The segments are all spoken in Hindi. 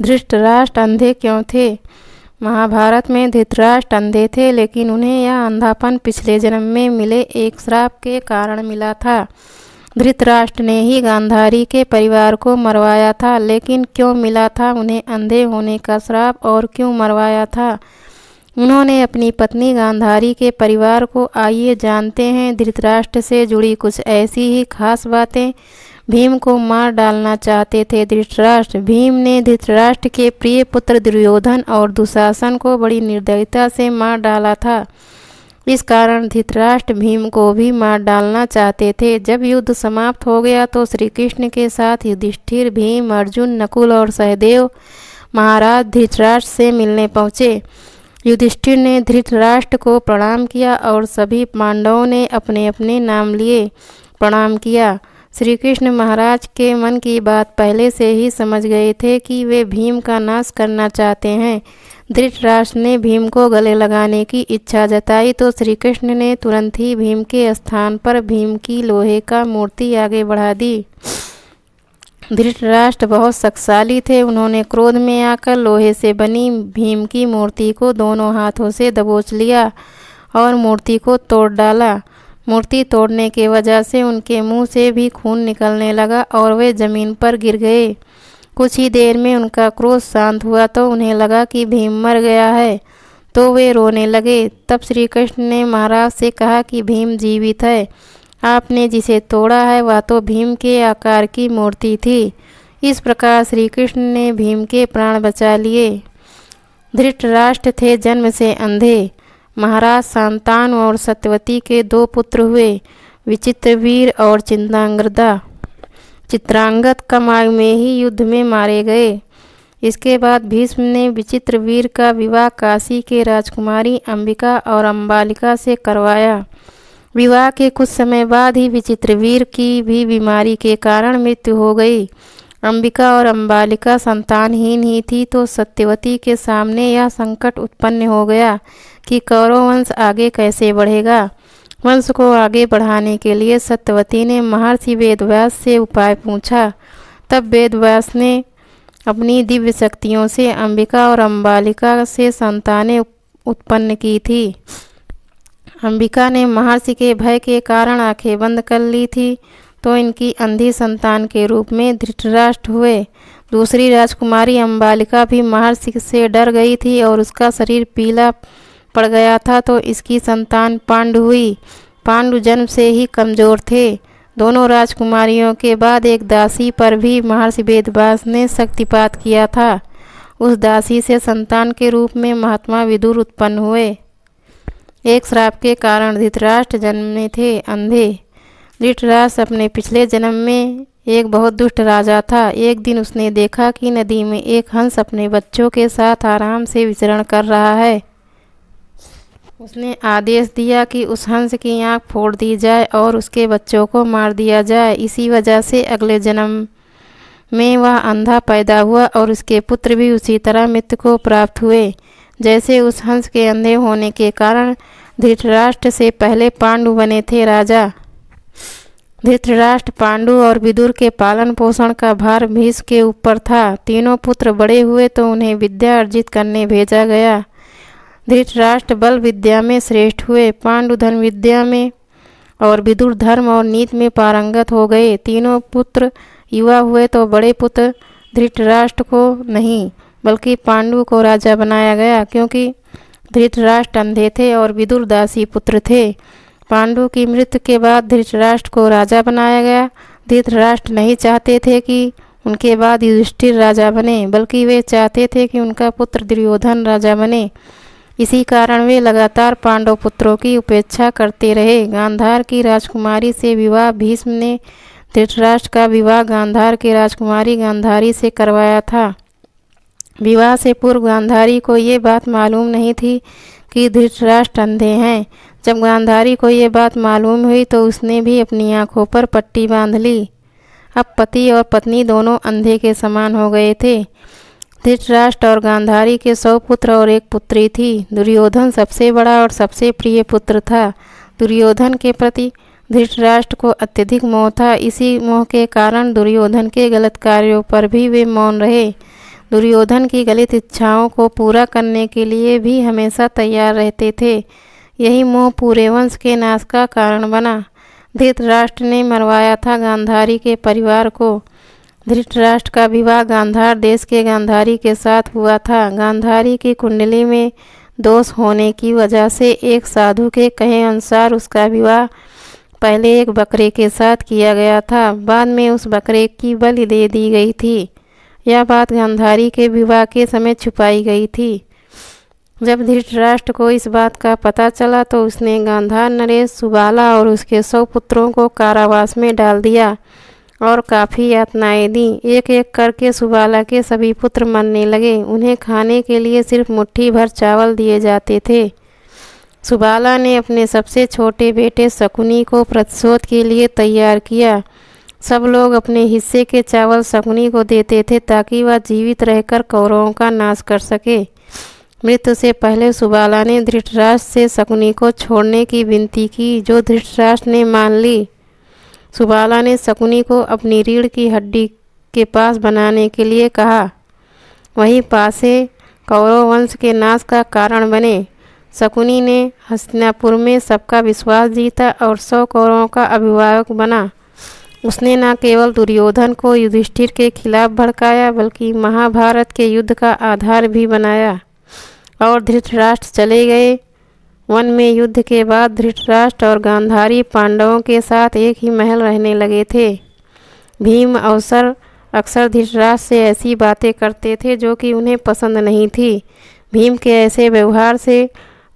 धृतराष्ट्र अंधे क्यों थे? महाभारत में धृतराष्ट्र अंधे थे, लेकिन उन्हें यह अंधापन पिछले जन्म में मिले एक श्राप के कारण मिला था। धृतराष्ट्र ने ही गांधारी के परिवार को मरवाया था, लेकिन क्यों मिला था उन्हें अंधे होने का श्राप और क्यों मरवाया था उन्होंने अपनी पत्नी गांधारी के परिवार को? आइए जानते हैं धृतराष्ट्र से जुड़ी कुछ ऐसी ही खास बातें। भीम को मार डालना चाहते थे धृतराष्ट्र। भीम ने धृतराष्ट्र के प्रिय पुत्र दुर्योधन और दुशासन को बड़ी निर्दयता से मार डाला था। इस कारण धृतराष्ट्र भीम को भी मार डालना चाहते थे। जब युद्ध समाप्त हो गया तो श्री कृष्ण के साथ युधिष्ठिर, भीम, अर्जुन, नकुल और सहदेव महाराज धृतराष्ट्र से मिलने पहुँचे। युधिष्ठिर ने धृतराष्ट्र को प्रणाम किया और सभी पांडवों ने अपने अपने नाम लिए प्रणाम किया। श्री कृष्ण महाराज के मन की बात पहले से ही समझ गए थे कि वे भीम का नाश करना चाहते हैं। धृतराष्ट्र ने भीम को गले लगाने की इच्छा जताई तो श्री कृष्ण ने तुरंत ही भीम के स्थान पर भीम की लोहे का मूर्ति आगे बढ़ा दी। धृतराष्ट्र बहुत शक्तिशाली थे। उन्होंने क्रोध में आकर लोहे से बनी भीम की मूर्ति को दोनों हाथों से दबोच लिया और मूर्ति को तोड़ डाला। मूर्ति तोड़ने के वजह से उनके मुंह से भी खून निकलने लगा और वे जमीन पर गिर गए। कुछ ही देर में उनका क्रोध शांत हुआ तो उन्हें लगा कि भीम मर गया है, तो वे रोने लगे। तब श्री कृष्ण ने महाराज से कहा कि भीम जीवित है। आपने जिसे तोड़ा है वह तो भीम के आकार की मूर्ति थी। इस प्रकार श्री कृष्ण ने भीम के प्राण बचा लिए। धृतराष्ट्र थे जन्म से अंधे। महाराज शांतानु और सत्यवती के दो पुत्र हुए, विचित्रवीर और चित्रांगद कमाई में ही युद्ध में मारे गए। इसके बाद भीष्म ने विचित्रवीर का विवाह काशी के राजकुमारी अंबिका और अम्बालिका से करवाया। विवाह के कुछ समय बाद ही विचित्रवीर की भी बीमारी के कारण मृत्यु हो गई। अंबिका और अम्बालिका संतानहीन ही थी तो सत्यवती के सामने यह संकट उत्पन्न हो गया कि कौरव वंश आगे कैसे बढ़ेगा। वंश को आगे बढ़ाने के लिए सत्यवती ने महर्षि वेदव्यास से उपाय पूछा। तब वेदव्यास ने अपनी दिव्य शक्तियों से अंबिका और अम्बालिका से संतानें उत्पन्न की थी। अंबिका ने महर्षि के भय के कारण आंखें बंद कर ली थी तो इनकी अंधी संतान के रूप में धृतराष्ट्र हुए। दूसरी राजकुमारी अम्बालिका भी महर्षि से डर गई थी और उसका शरीर पीला पड़ गया था तो इसकी संतान पांडु हुई। पांडु जन्म से ही कमजोर थे। दोनों राजकुमारियों के बाद एक दासी पर भी महर्षि वेदव्यास ने शक्तिपात किया था। उस दासी से संतान के रूप में महात्मा विदुर उत्पन्न हुए। एक श्राप के कारण धृतराष्ट्र जन्मे थे अंधे। धृतराष्ट्र अपने पिछले जन्म में एक बहुत दुष्ट राजा था। एक दिन उसने देखा कि नदी में एक हंस अपने बच्चों के साथ आराम से विचरण कर रहा है। उसने आदेश दिया कि उस हंस की आंख फोड़ दी जाए और उसके बच्चों को मार दिया जाए। इसी वजह से अगले जन्म में वह अंधा पैदा हुआ और उसके पुत्र भी उसी तरह मृत्यु को प्राप्त हुए जैसे उस हंस के अंधे होने के कारण धृतराष्ट्र से पहले पांडु बने थे राजा। धृतराष्ट्र, पांडु और विदुर के पालन पोषण का भार भीष्म के ऊपर था। तीनों पुत्र बड़े हुए तो उन्हें विद्या अर्जित करने भेजा गया। धृतराष्ट्र बल विद्या में श्रेष्ठ हुए, पांडु धन विद्या में और विदुर धर्म और नीति में पारंगत हो गए। तीनों पुत्र युवा हुए तो बड़े पुत्र धृतराष्ट्र को नहीं बल्कि पांडु को राजा बनाया गया, क्योंकि धृतराष्ट्र अंधे थे और विदुर दासी पुत्र थे। पांडु की मृत्यु के बाद धृतराष्ट्र को राजा बनाया गया। धृतराष्ट्र नहीं चाहते थे कि उनके बाद युधिष्ठिर राजा बने, बल्कि वे चाहते थे कि उनका पुत्र दुर्योधन राजा बने। इसी कारण वे लगातार पांडव पुत्रों की उपेक्षा करते रहे। गांधार की राजकुमारी से विवाह भीष्म ने धृतराष्ट्र का विवाह गांधार की राजकुमारी गांधारी से करवाया था। विवाह से पूर्व गांधारी को ये बात मालूम नहीं थी कि धृतराष्ट्र अंधे हैं। जब गांधारी को ये बात मालूम हुई तो उसने भी अपनी आंखों पर पट्टी बांध ली। अब पति और पत्नी दोनों अंधे के समान हो गए थे। धृतराष्ट्र और गांधारी के 100 पुत्र और एक पुत्री थी। दुर्योधन सबसे बड़ा और सबसे प्रिय पुत्र था। दुर्योधन के प्रति धृतराष्ट्र को अत्यधिक मोह था। इसी मोह के कारण दुर्योधन के गलत कार्यों पर भी वे मौन रहे। दुर्योधन की गलत इच्छाओं को पूरा करने के लिए भी हमेशा तैयार रहते थे। यही मोह पूरे वंश के नाश का कारण बना। धृतराष्ट्र ने मरवाया था गांधारी के परिवार को। धृतराष्ट्र का विवाह गांधार देश के गांधारी के साथ हुआ था। गांधारी की कुंडली में दोष होने की वजह से एक साधु के कहे अनुसार उसका विवाह पहले एक बकरे के साथ किया गया था, बाद में उस बकरे की बलि दे दी गई थी। यह बात गांधारी के विवाह के समय छुपाई गई थी। जब धृतराष्ट्र को इस बात का पता चला तो उसने गांधार नरेश, सुबाला और उसके 100 पुत्रों को कारावास में डाल दिया और काफ़ी यातनाएं दी। एक एक करके सुबाला के सभी पुत्र मरने लगे। उन्हें खाने के लिए सिर्फ मुट्ठी भर चावल दिए जाते थे। सुबाला ने अपने सबसे छोटे बेटे शकुनी को प्रतिशोध के लिए तैयार किया। सब लोग अपने हिस्से के चावल शकुनी को देते थे ताकि वह जीवित रहकर कौरवों का नाश कर सके। मृत्यु से पहले सुबाला ने धृतराष्ट्र से शकुनी को छोड़ने की विनती की, जो धृतराष्ट्र ने मान ली। सुबाला ने शकुनी को अपनी रीढ़ की हड्डी के पास बनाने के लिए कहा। वहीं पासे कौरव वंश के नाश का कारण बने। शकुनी ने हस्तिनापुर में सबका विश्वास जीता और 100 कौरवों का अभिभावक बना। उसने न केवल दुर्योधन को युधिष्ठिर के खिलाफ भड़काया बल्कि महाभारत के युद्ध का आधार भी बनाया। और धृतराष्ट्र चले गए। वन में युद्ध के बाद धृतराष्ट्र और गांधारी पांडवों के साथ एक ही महल रहने लगे थे। भीम अक्सर धृतराष्ट्र से ऐसी बातें करते थे जो कि उन्हें पसंद नहीं थी। भीम के ऐसे व्यवहार से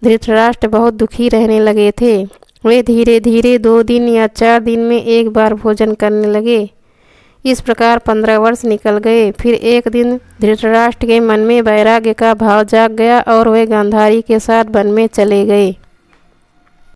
धृतराष्ट्र बहुत दुखी रहने लगे थे। वे धीरे धीरे 2 दिन या 4 दिन में एक बार भोजन करने लगे। इस प्रकार 15 वर्ष निकल गए। फिर एक दिन धृतराष्ट्र के मन में वैराग्य का भाव जाग गया और वे गांधारी के साथ वन में चले गए।